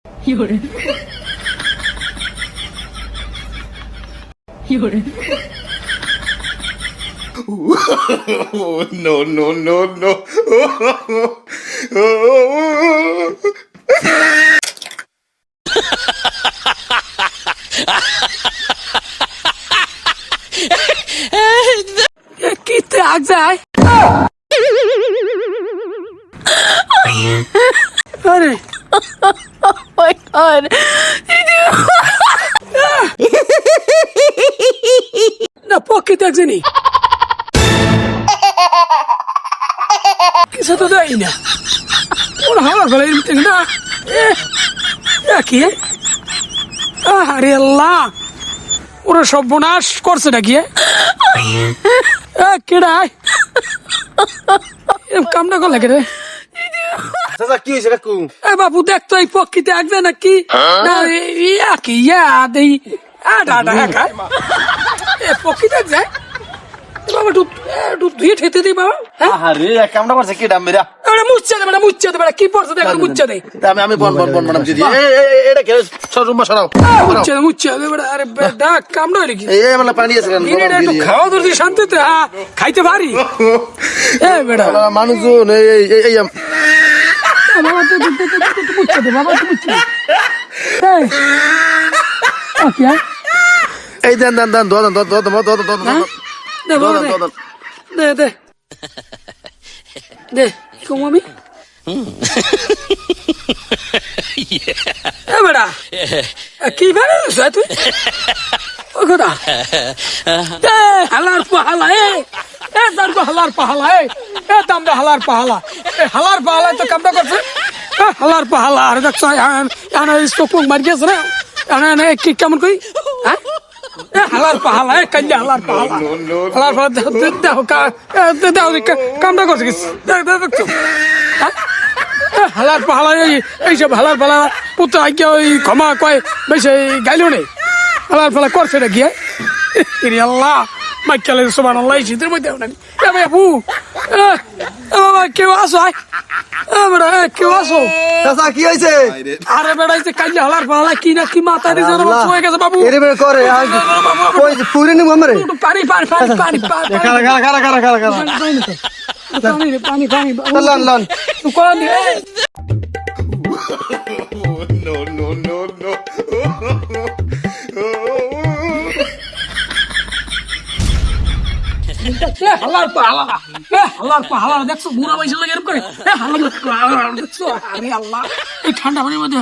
有人，有人， Oh, no, no, no, no. कितने आग से आए अरे my god ना पॉकेट आग से नहीं किसा तो दाई ना और हवा गले में ना क्या किए अरे अल्लाह ওরা সর্বনাশ করছে নাকি কেডা কামটা কর লাগে রে চাচা কি হয়েছে কাকু? বাবু দেখ তো এই পক্ষিতে আসবে নাকি না ইয়া কি ইয়া দেই আডা আডা খায় পক্ষিতে যায় বাবা একটু ধুয়ে ঠেতে দিই বাবা আরে কামটা করছে কি ডাম্বিরা? মুচ্ছে দে বেটা কি পড়ছে দেখ মুচ্ছে দে আমি বন দিদি এটা কে সরুমা সরাও মুচ্ছে দে বেটা আরে বেটা কামটা হইলে কি এই মানে পানি আছে কেন? একটু খাওয়া ধরছি শান্তিতে খাইতে পারি এ বেটা মানুষজন এই বাবা তো মুচ্ছে দে বাবা তো মুচ্ছে ওকে এই দেন দোয়া দে বাবা দে দে দে কম আমি এ বেটা কি ভালো তুই ও কথা হালার পাহালা এ দাম হালার পাহালা এ দাম হালার পাহালা হালার পাহালা তো কামটা করছে হালার পাহালা আর দেখছ চোখ মারি গেছে না কি কেমন কই হ্যাঁ হালার পাহালা কান্যা হালার পাহালা হালার পাহালা দেখো কামটা করছে দেখছো হালার পাহালা এইসব হালার পালা পুত্র আজ্ঞা ওই ক্ষমা কয় বেশি গাইল নেই হালার পালা করছে না গিয়ে আল্লাহ মাইকালের সমান আল্লাহ শীতের মধ্যে বাবু বাবা কেউ আসো বেড়া কেউ আসো চাচা কি হয়েছে? আরে বেড়া কান্যা হালার পাহালা কি না কি মাথা দিয়ে হয়ে গেছে বাবু এরে বের করে পুরি নিব আমারে পানি loan Oh, no, no, no, no. হালার পাহালা দেখছো বুড়া বয়সে লাগে এরকম করে হালার দেখছো আরে আল্লাহ এই ঠান্ডা পানির মধ্যে